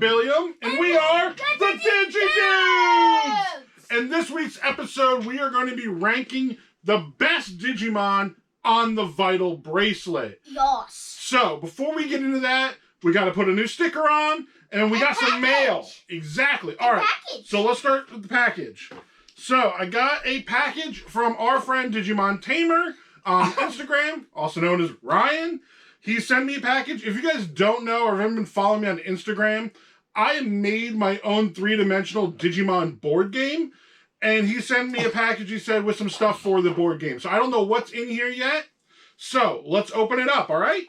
Billiam, and we are the Digi-Dudes! In this week's episode, we are going to be ranking the best Digimon on the Vital Bracelet. Yes. So, before we get into that, we got to put a new sticker on, and we got some mail. Exactly. All right, so let's start with the package. So, I got a package from our friend Digimon Tamer on Instagram, also known as Ryan. He sent me a package. If you guys don't know or haven't been following me on Instagram, I made my own three-dimensional Digimon board game. And he sent me a package, he said, with some stuff for the board game. So I don't know what's in here yet. So let's open it up, all right?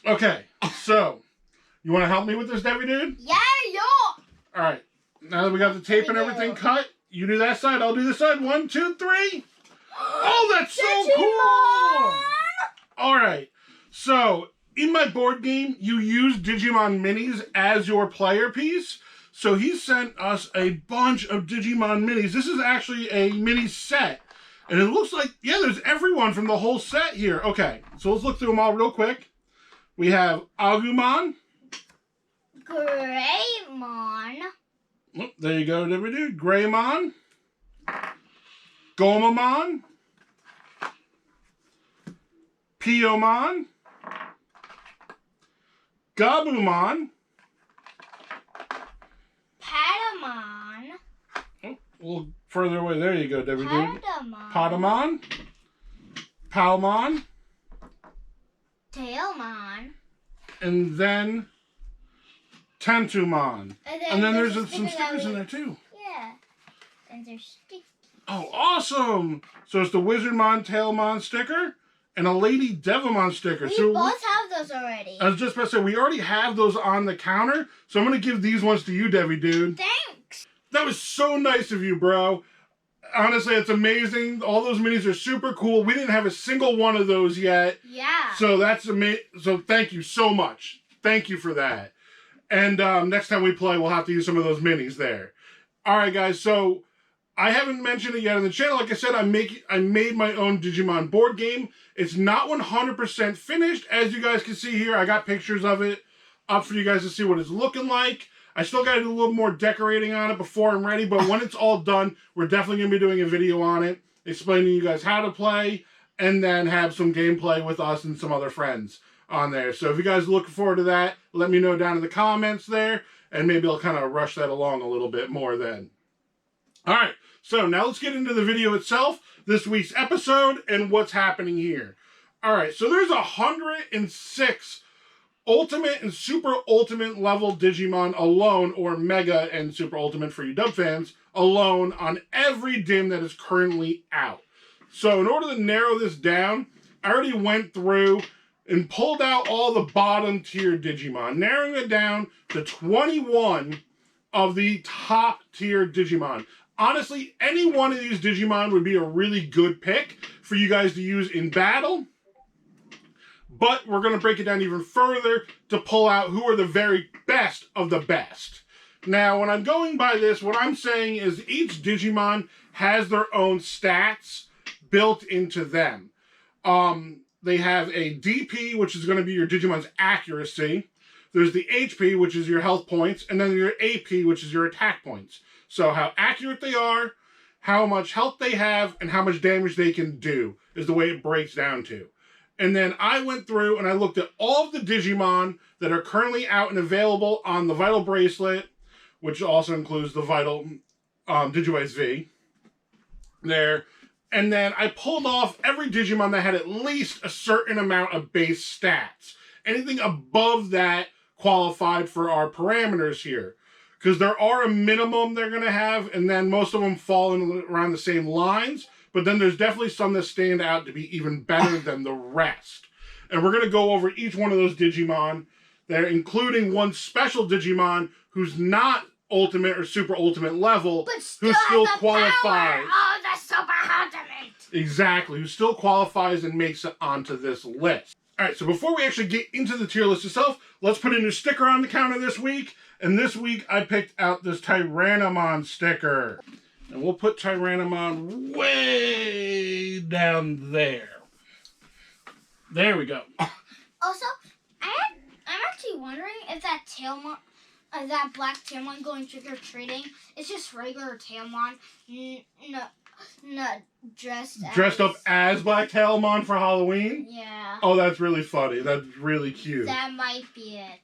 Okay, so you want to help me with this, Debbie Dude? Yeah. All right. Now that we got the tape and everything cut, you do that side, I'll do this side. 1, 2, 3. Oh, that's so cool! All right. So in my board game, you use Digimon minis as your player piece. So he sent us a bunch of Digimon minis. This is actually a mini set. And it looks like, yeah, there's everyone from the whole set here. Okay, so let's look through them all real quick. We have Agumon. Greymon. Oh, there you go, Dude. Greymon. Gomamon. Plesiomon. Gabumon. Patamon. Oh, a little further away. There you go, Dude. Patamon. Patamon. Palmon. Tailmon. And then Tentumon. And then there's some stickers in there too. Yeah. And they're sticky. Oh, awesome! So it's the Wizardmon Tailmon sticker and a Lady Devamon sticker. We so both have those already. I was just about to say, we already have those on the counter. So I'm going to give these ones to you, Debbie Dude. Thanks. That was so nice of you, bro. Honestly, it's amazing. All those minis are super cool. We didn't have a single one of those yet. Yeah. So that's amazing. So thank you so much. Thank you for that. And next time we play, we'll have to use some of those minis there. All right, guys. So I haven't mentioned it yet on the channel. Like I said, I made my own Digimon board game. It's not 100% finished. As you guys can see here, I got pictures of it up for you guys to see what it's looking like. I still got to do a little more decorating on it before I'm ready. But when it's all done, we're definitely going to be doing a video on it, explaining to you guys how to play, and then have some gameplay with us and some other friends on there. So if you guys are looking forward to that, let me know down in the comments there. And maybe I'll kind of rush that along a little bit more then. All right, so now let's get into the video itself, this week's episode, and what's happening here. All right, so there's 106 Ultimate and Super Ultimate level Digimon alone, or Mega and Super Ultimate for you dub fans, alone on every dim that is currently out. So in order to narrow this down, I already went through and pulled out all the bottom tier Digimon, narrowing it down to 21 of the top tier Digimon. Honestly, any one of these Digimon would be a really good pick for you guys to use in battle. But we're going to break it down even further to pull out who are the very best of the best. Now, when I'm going by this, what I'm saying is each Digimon has their own stats built into them. They have a DP, which is going to be your Digimon's accuracy. There's the HP, which is your health points. And then your AP, which is your attack points. So how accurate they are, how much health they have, and how much damage they can do is the way it breaks down to. And then I went through and I looked at all of the Digimon that are currently out and available on the Vital Bracelet, which also includes the Vital Digivice V there. And then I pulled off every Digimon that had at least a certain amount of base stats. Anything above that qualified for our parameters here. Because there are a minimum they're going to have, and then most of them fall in around the same lines. But then there's definitely some that stand out to be even better than the rest. And we're going to go over each one of those Digimon there, including one special Digimon who's not Ultimate or Super Ultimate level, but who still qualifies. Oh, the Super Ultimate! Exactly, who still qualifies and makes it onto this list. All right, so before we actually get into the tier list itself, let's put a new sticker on the counter this week. And this week, I picked out this Tyrannomon sticker. And we'll put Tyrannomon way down there. There we go. Also, I'm actually wondering if that Tailmon, that black Tailmon going trick-or-treating, is just regular Tailmon, not dressed up as Black Tailmon for Halloween? Yeah. Oh, that's really funny. That's really cute. That might be it.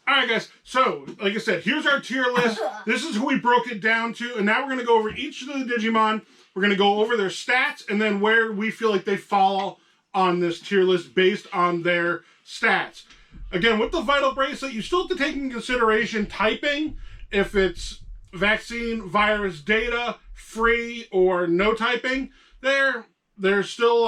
Alright guys, so, like I said, here's our tier list. This is who we broke it down to, and now we're going to go over each of the Digimon. We're going to go over their stats, and then where we feel like they fall on this tier list based on their stats. Again, with the Vital Bracelet, you still have to take into consideration typing, if it's vaccine, virus, data, free, or no typing. There's still,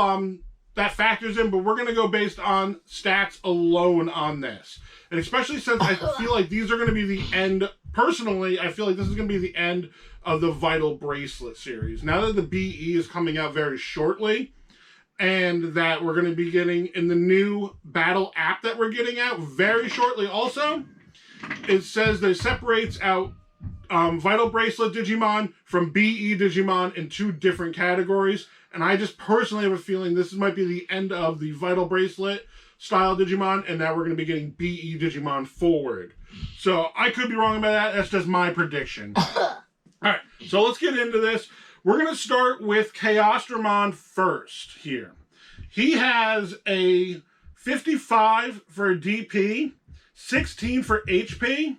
that factors in, but we're going to go based on stats alone on this. And especially since I feel like these are going to be the end, personally, I feel like this is going to be the end of the Vital Bracelet series. Now that the BE is coming out very shortly, and that we're going to be getting in the new battle app that we're getting out very shortly also, it says that it separates out Vital Bracelet Digimon from BE Digimon in 2 different categories. And I just personally have a feeling this might be the end of the Vital Bracelet style Digimon, and now we're going to be getting BE Digimon forward. So I could be wrong about that. That's just my prediction. Alright, so let's get into this. We're going to start with Chaosstromon first here. He has a 55 for DP, 16 for HP,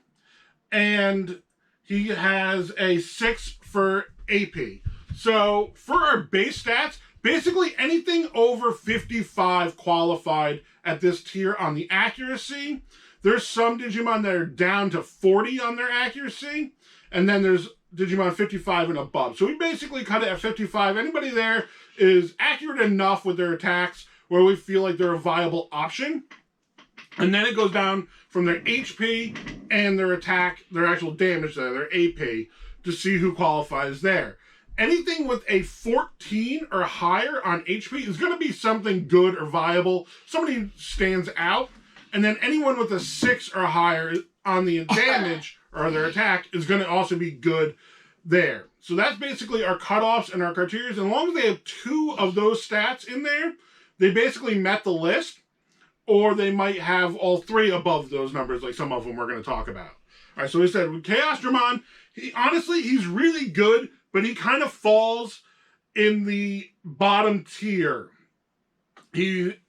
and he has a 6 for AP. So for our base stats, basically anything over 55 qualified at this tier on the accuracy. There's some Digimon that are down to 40 on their accuracy, and then there's Digimon 55 and above. So we basically cut it at 55. Anybody there is accurate enough with their attacks where we feel like they're a viable option. And then it goes down from their HP and their attack, their actual damage there, their AP, to see who qualifies there. Anything with a 14 or higher on HP is going to be something good or viable. Somebody stands out. And then anyone with a 6 or higher on the damage or their attack is going to also be good there. So that's basically our cutoffs and our criteria. As long as they have 2 of those stats in there, they basically met the list. Or they might have all 3 above those numbers, like some of them we're going to talk about. All right, so we said with Chaosstromon, honestly, he's really good, but he kind of falls in the bottom tier.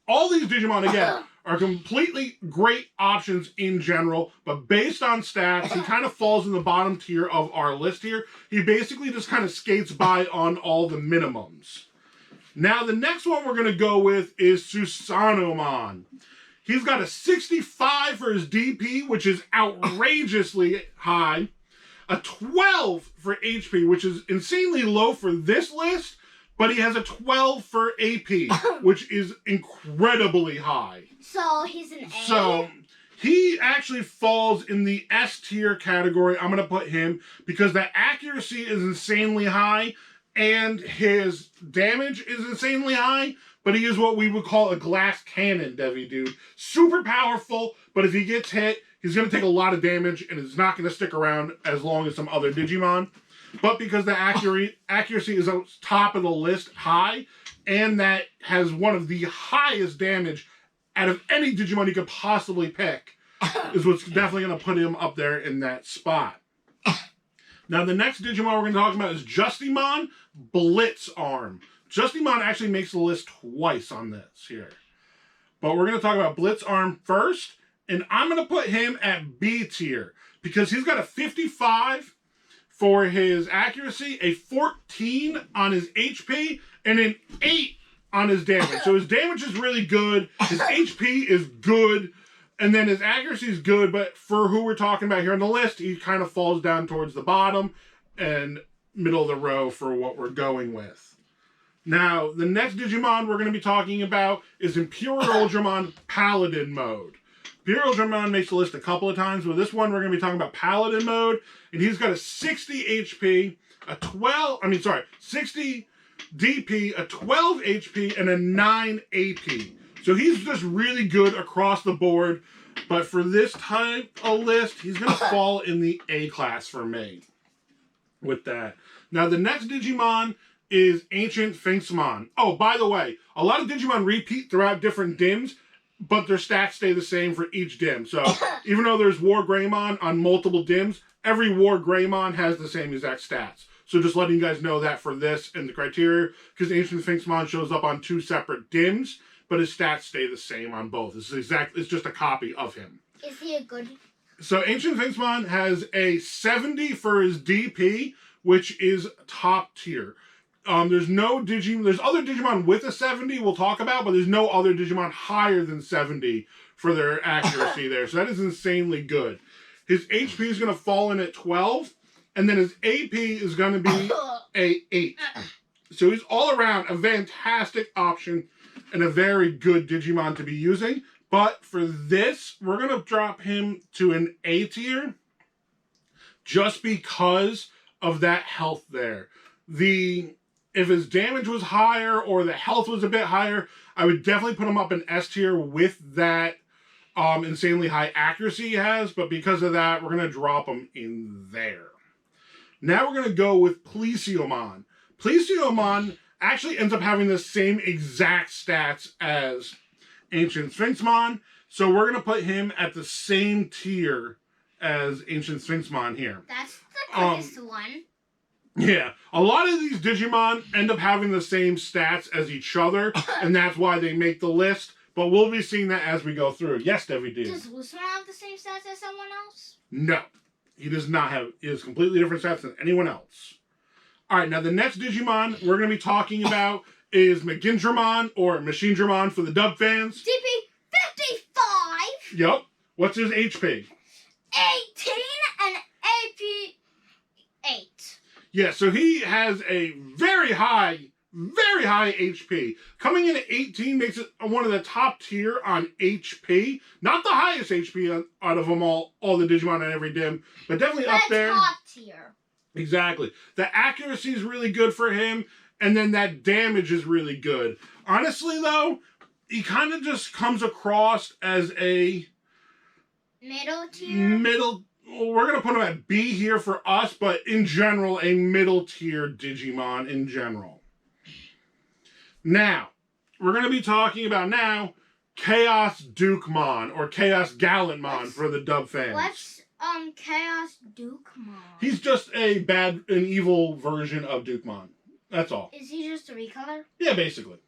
All these Digimon, again, are completely great options in general, but based on stats, he kind of falls in the bottom tier of our list here. He basically just kind of skates by on all the minimums. Now, the next one we're going to go with is Susanoman. He's got a 65 for his DP, which is outrageously high. A 12 for HP, which is insanely low for this list, but he has a 12 for AP, which is incredibly high. So he's an A? So he actually falls in the S tier category. I'm going to put him because that accuracy is insanely high and his damage is insanely high, but he is what we would call a glass cannon, Digi-Dude. Super powerful, but if he gets hit, he's going to take a lot of damage and is not going to stick around as long as some other Digimon. But because the accuracy is on top of the list high, and that has one of the highest damage out of any Digimon you could possibly pick, is what's definitely going to put him up there in that spot. Now, the next Digimon we're going to talk about is Justimon Blitzarm. Justimon actually makes the list twice on this here. But we're going to talk about Blitzarm first, and I'm going to put him at B tier because he's got a 55 for his accuracy, a 14 on his HP, and an 8 on his damage. So his damage is really good, his HP is good, and then his accuracy is good, but for who we're talking about here on the list, he kind of falls down towards the bottom and middle of the row for what we're going with. Now, the next Digimon we're going to be talking about is Imperial German Paladin mode. Imperial German makes the list a couple of times, but this one we're going to be talking about Paladin mode, and he's got a 60 HP, 60 DP, a 12 HP, and a 9 AP. So he's just really good across the board, but for this type of list, he's going to fall in the A class for me. with that. Now, the next Digimon is Ancient Finksmon. Oh, by the way, a lot of Digimon repeat throughout different dims, but their stats stay the same for each dim. So, even though there's War Greymon on multiple dims, every War Greymon has the same exact stats. So just letting you guys know that for this and the criteria, because Ancient Finksmon shows up on 2 separate dims, but his stats stay the same on both. It's just a copy of him. Is he a good? So Ancient Finksmon has a 70 for his DP, which is top tier. There's other Digimon with a 70 we'll talk about, but there's no other Digimon higher than 70 for their accuracy there. So that is insanely good. His HP is going to fall in at 12, and then his AP is going to be a 8. So he's all around a fantastic option and a very good Digimon to be using. But for this, we're going to drop him to an A tier just because of that health there. If his damage was higher or the health was a bit higher, I would definitely put him up in S tier with that insanely high accuracy he has. But because of that, we're going to drop him in there. Now we're going to go with Plesiomon. Plesiomon actually ends up having the same exact stats as Ancient Sphinxmon. So we're going to put him at the same tier as Ancient Sphinxmon here. That's the quickest one. Yeah, a lot of these Digimon end up having the same stats as each other, and that's why they make the list. But we'll be seeing that as we go through. Yes, Debbie D. Does Loosemon have the same stats as someone else? No, he does not have. He has completely different stats than anyone else. All right, now the next Digimon we're going to be talking about is Magindramon, or Machinedramon for the dub fans. DP 55. Yep. What's his HP? 18 and AP 8. Yeah, so he has a very high HP. Coming in at 18 makes it one of the top tier on HP. Not the highest HP out of them all the Digimon on every dim, but definitely up there. Top tier. Exactly. The accuracy is really good for him, and then that damage is really good. Honestly, though, he kind of just comes across as a Middle tier? We're going to put him at B here for us, but in general, a middle tier Digimon in general. Now, we're going to be talking about Chaos Dukemon, or Chaos Gallantmon for the dub fans. What's Chaos Dukemon? He's just an evil version of Dukemon. That's all. Is he just a recolor? Yeah, basically.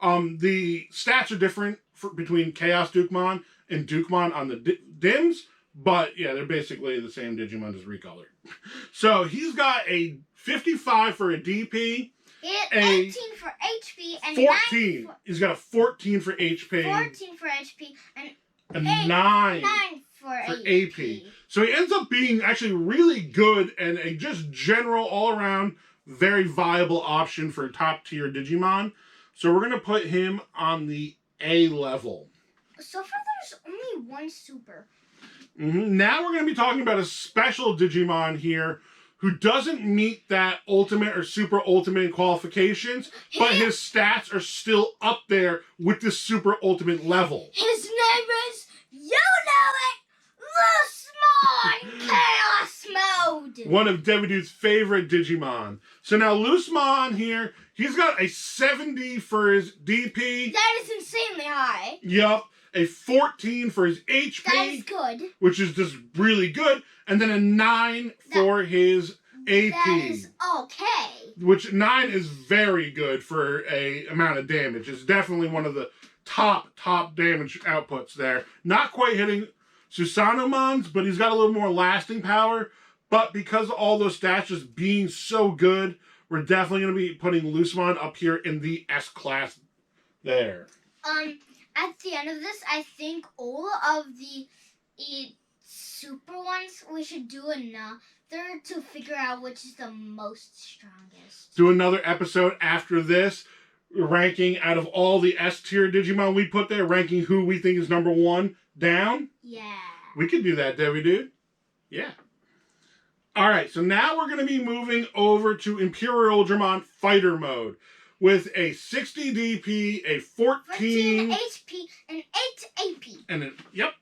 The stats are different between Chaos Dukemon and Dukemon on the dims, but yeah, they're basically the same Digimon, just recolored. So he's got a 55 for a DP. 18 for HP and 14. He's got a 14 for HP. 14 for HP and 9 for AP. So he ends up being actually really good and a just general all-around very viable option for top tier Digimon. So we're going to put him on the A level. So far there's only one super. Now we're going to be talking about a special Digimon here who doesn't meet that ultimate or super ultimate qualifications, but his stats are still up there with the super ultimate level. His name is, you know it, Loosemon Chaos Mode. One of Digi-Dudes' favorite Digimon. So now Loosemon here, he's got a 70 for his DP. That is insanely high. Yup. A 14 for his HP. That is good. Which is just really good. And then a 9 for his AP. That is okay. Which 9 is very good for a amount of damage. It's definitely one of the top damage outputs there. Not quite hitting Susanoman's, but he's got a little more lasting power. But because of all those stats just being so good, we're definitely going to be putting Loosemon up here in the S class there. At the end of this, I think all of the super ones, we should do another to figure out which is the most strongest. Do another episode after this, ranking out of all the S tier Digimon we put there, ranking who we think is number 1 down. Yeah. We could do that, Digi-Dude. Yeah. All right, so now we're going to be moving over to Imperial German Fighter Mode with a 60 DP, a 14 HP, and 8 AP. And yep.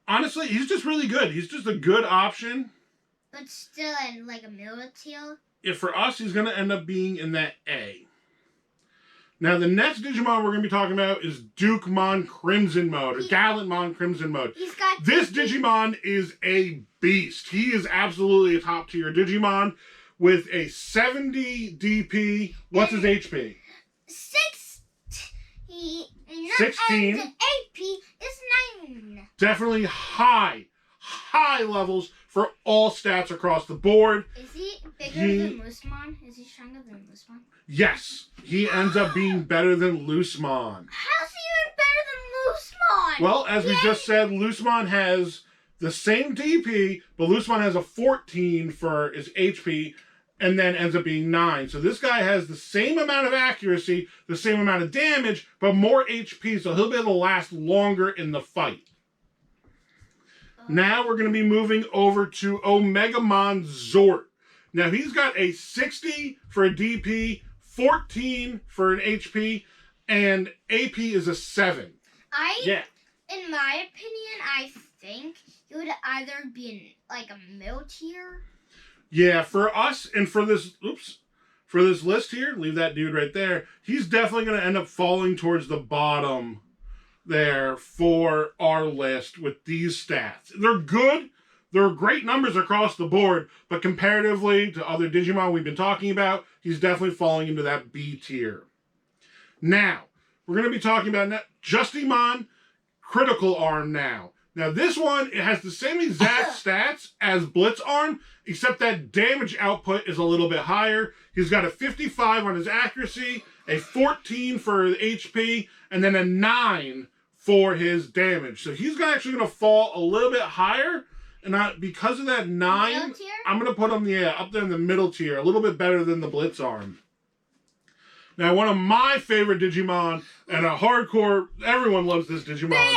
Honestly, he's just really good. He's just a good option. But still in like a middle tier. If for us, he's going to end up being in that A. Now, the next Digimon we're going to be talking about is Dukemon Crimson Mode, or Gallantmon Crimson Mode. This Digimon is a beast. He is absolutely a top-tier Digimon with a 70 DP. What's his HP? 16. And AP is 9. Definitely high levels for all stats across the board. Is he bigger than Loosemon? Is he stronger than Loosemon? Yes, he ends up being better than Loosemon. How's he even better than Loosemon? Well, as we just said, Loosemon has the same DP, but Loosemon has a 14 for his HP, and then ends up being 9. So this guy has the same amount of accuracy, the same amount of damage, but more HP, so he'll be able to last longer in the fight. Now we're going to be moving over to Omegamon Zort. Now he's got a 60 for a DP, 14 for an HP, and AP is a 7. In my opinion, I think he would either be in like a middle tier. Yeah, for us and for this list here, leave that dude right there. He's definitely going to end up falling towards the bottom there for our list with these stats. They're good. They're great numbers across the board, but comparatively to other Digimon we've been talking about, he's definitely falling into that B tier. Now, we're going to be talking about Justimon Critical Arm now. Now, this one, it has the same exact stats as Blitzarm, except that damage output is a little bit higher. He's got a 55 on his accuracy, a 14 for HP, and then a 9 for his damage. So he's actually going to fall a little bit higher. And because of that 9, I'm going to put him up there in the middle tier. A little bit better than the Blitzarm. Now, one of my favorite Digimon, and a hardcore, everyone loves this Digimon.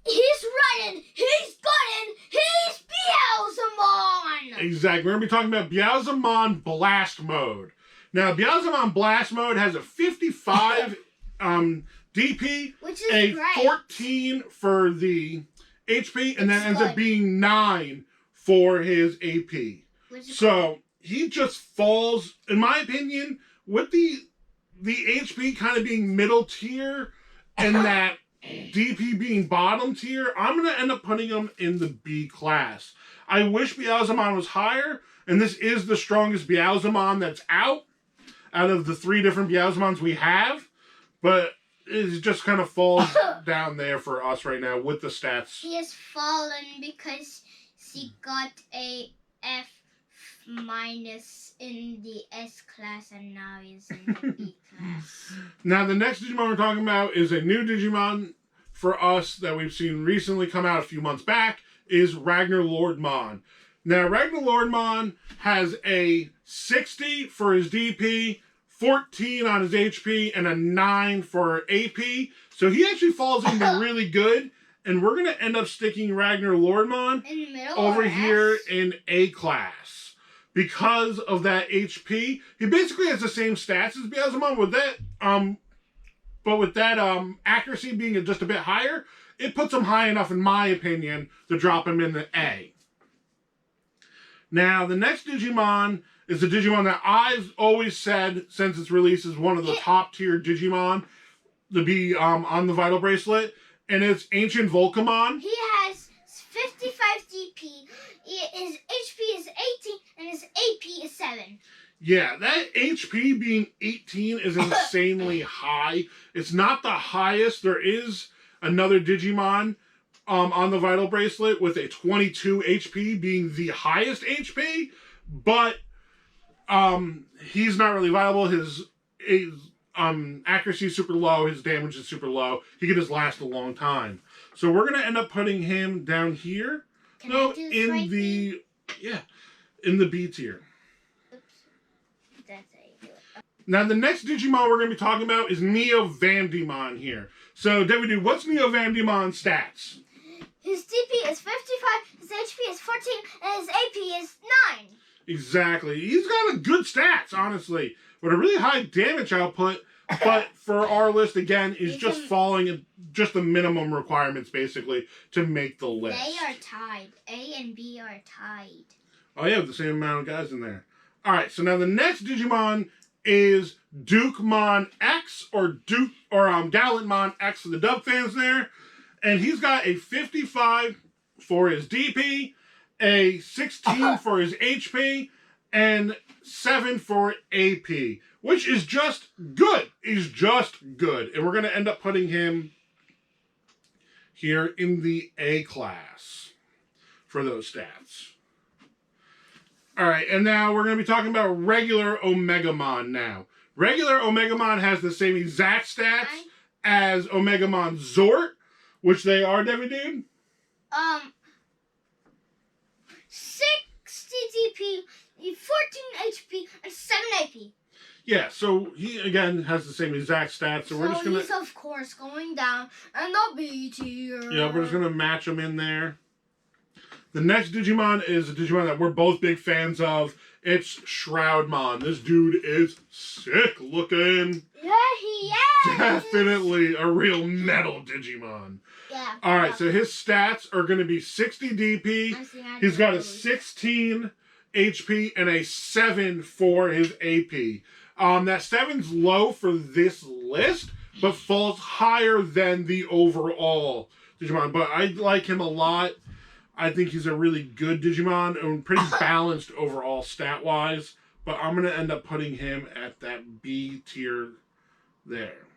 He's running, he's gunning, he's Biazema! Exactly. We're going to be talking about Biazemon Blast Mode. Now, Biazemon Blast Mode has a 55 DP, which is a great. 14 for the HP, and then ends up being 9 for his AP. So he just falls, in my opinion, with the HP kind of being middle tier and that DP being bottom tier, I'm going to end up putting him in the B class. I wish Biazemon was higher, and this is the strongest Biazemon that's out of the 3 different Biazemons we have, but it just kind of falls down there for us right now with the stats. He has fallen because he got a F- in the S class and now he's in the B class. Now the next Digimon we're talking about is a new Digimon for us that we've seen recently come out a few months back, is Ragnarlordmon. Now Ragnarlordmon has a 60 for his DP, 14 on his HP, and a 9 for AP. So he actually falls into really good. And we're going to end up sticking Ragnarlordmon over here in A class. Because of that HP. He basically has the same stats as Biazemon with that, but with that accuracy being just a bit higher, it puts him high enough, in my opinion, to drop him in the A. Now, the next Digimon is a Digimon that I've always said since its release is one of the top tier Digimon to be on the Vital Bracelet, and it's Ancient Volcamon. He has 55 DP, his HP is 18, and his AP is 7. Yeah, that HP being 18 is insanely high. It's not the highest. There is another Digimon on the Vital Bracelet with a 22 HP being the highest HP, but he's not really viable. His accuracy is super low. His damage is super low. He could just last a long time. So we're going to end up putting him down here. In the B tier. Oops. That's how you do it. Now, the next Digimon we're going to be talking about is Neovan Demon here. So, Digi-Dudes, what's Neovan Demon's stats? His DP is 55, his HP is 14, and his AP is 9. Exactly. He's got a good stats, honestly, with a really high damage output, but for our list, again, is just falling at just the minimum requirements, basically, to make the list. They are tied. A and B are tied. Oh yeah, the same amount of guys in there. All right, so now the next Digimon is Digimon X or Gallantmon X for the dub fans there, and he's got a 55 for his DP, a 16 for his HP, and 7 for AP, which is just good. He's just good, and we're gonna end up putting him here in the A class for those stats. All right, and now we're going to be talking about regular Omegamon now. Regular Omegamon has the same exact stats as Omegamon Zort, which they are, Debbie Dude. 60 DP, 14 HP, and 7 AP. Yeah, so he, again, has the same exact stats. So we're just going to... he's, of course, going down in the B tier. Yeah, we're just going to match him in there. The next Digimon is a Digimon that we're both big fans of. It's Shroudmon. This dude is sick looking. Yeah, he is. Definitely a real metal Digimon. Yeah. All right, so his stats are going to be 60 DP. He's got a 16 HP and a 7 for his AP. That 7's low for this list, but falls higher than the overall Digimon. But I like him a lot. I think he's a really good Digimon and pretty balanced overall stat-wise. But I'm going to end up putting him at that B tier there.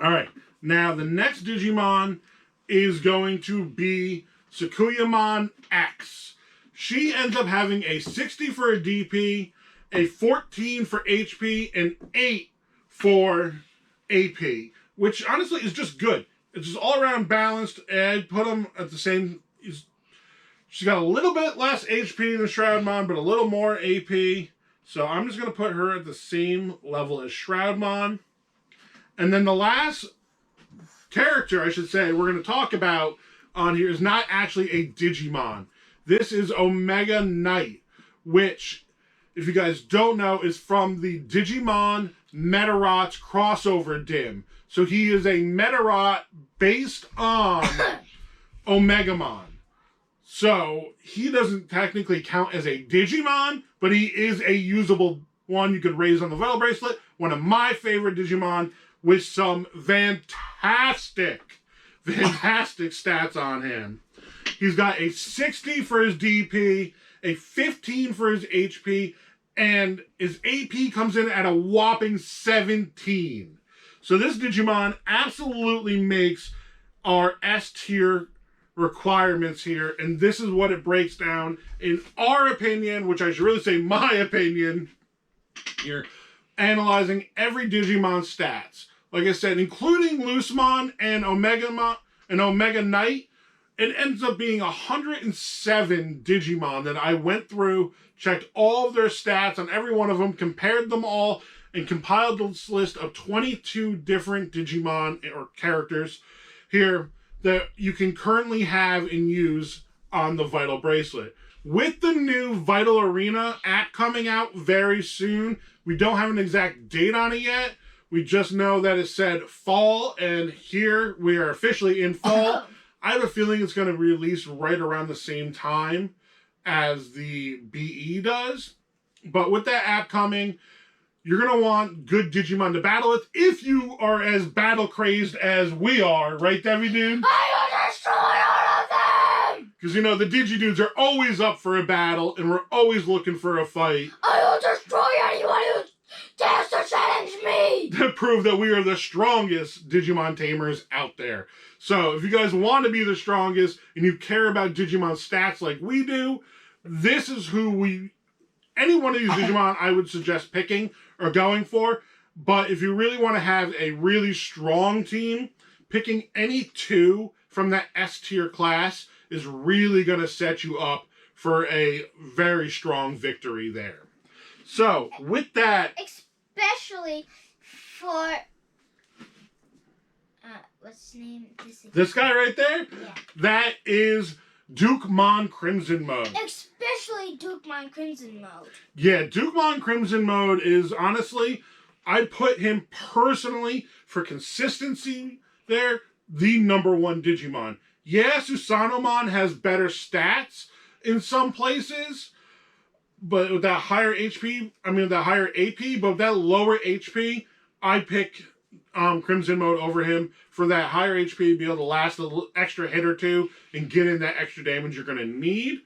All right. Now, the next Digimon is going to be Sukuyaman X. She ends up having a 60 for a DP, a 14 for HP, and 8 for AP, which honestly is just good. It's just all around balanced. And I'd put them at the same... She's got a little bit less HP than Shroudmon, but a little more AP. So I'm just going to put her at the same level as Shroudmon. And then the last character, I should say, we're going to talk about on here is not actually a Digimon. This is Omega Knight, which, if you guys don't know, is from the Digimon Metarots crossover dim. So he is a Metarot based on Omegamon. So he doesn't technically count as a Digimon, but he is a usable one you could raise on the Vital Bracelet. One of my favorite Digimon with some fantastic stats on him. He's got a 60 for his DP, a 15 for his HP, and his AP comes in at a whopping 17. So this Digimon absolutely makes our S tier requirements here, and this is what it breaks down in our opinion, which I should really say my opinion here, analyzing every Digimon stats. Like I said, including Loosemon and Omega Knight, it ends up being 107 Digimon that I went through, checked all of their stats on every one of them, compared them all, and compiled this list of 22 different Digimon or characters here that you can currently have and use on the Vital Bracelet. With the new Vital Arena app coming out very soon, we don't have an exact date on it yet. We just know that it said fall, and here we are officially in fall. I have a feeling it's going to be released right around the same time as the BE does. But with that app coming, you're going to want good Digimon to battle with if you are as battle crazed as we are, right, Debbie Dude? I will destroy all of them! Because, you know, the Digi-Dudes are always up for a battle, and we're always looking for a fight. I will destroy anyone who dares to challenge me! To prove that we are the strongest Digimon tamers out there. So, if you guys want to be the strongest, and you care about Digimon stats like we do, this is who any one of these Digimon I would suggest picking or going for. But if you really want to have a really strong team, picking any two from that S tier class is really going to set you up for a very strong victory there. So, with that... Especially for... what's his name? This guy right there? Yeah. That is Dukemon Crimson Mode. Especially Dukemon Crimson Mode. Yeah, Dukemon Crimson Mode is, honestly, I put him personally, for consistency there, the #1 Digimon. Yeah, Susanoman has better stats in some places, but with that higher HP, that higher AP, but with that lower HP, I pick Crimson Mode over him for that higher HP, be able to last a little extra hit or two and get in that extra damage you're going to need.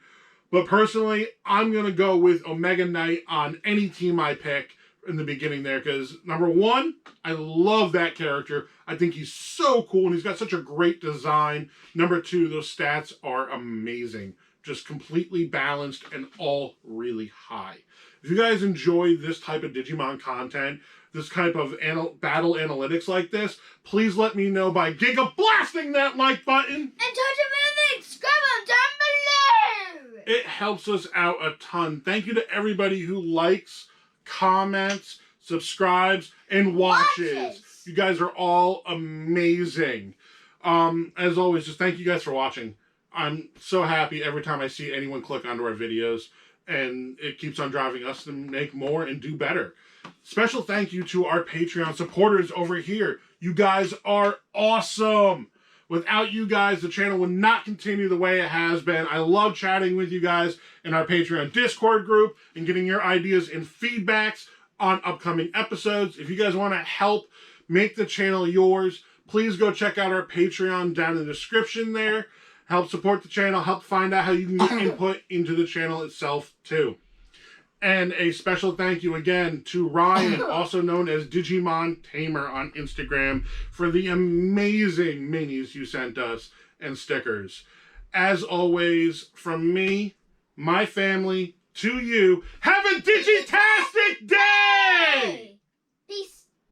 But personally, I'm going to go with Omega Knight on any team I pick in the beginning there, because number one, I love that character. I think he's so cool and he's got such a great design. Number two, those stats are amazing. Just completely balanced and all really high. If you guys enjoy this type of Digimon content, this type of battle analytics like this, please let me know by giga-blasting that like button. And touch a subscribe down below. It helps us out a ton. Thank you to everybody who likes, comments, subscribes, and watches. You guys are all amazing. As always, just thank you guys for watching. I'm so happy every time I see anyone click onto our videos, and it keeps on driving us to make more and do better. Special thank you to our Patreon supporters over here. You guys are awesome. Without you guys, the channel would not continue the way it has been. I love chatting with you guys in our Patreon Discord group and getting your ideas and feedbacks on upcoming episodes. If you guys want to help make the channel yours, please go check out our Patreon down in the description there. Help support the channel, help find out how you can get input into the channel itself too. And a special thank you again to Ryan, also known as Digimon Tamer on Instagram, for the amazing minis you sent us and stickers. As always, from me, my family, to you, have a Digi-Tastic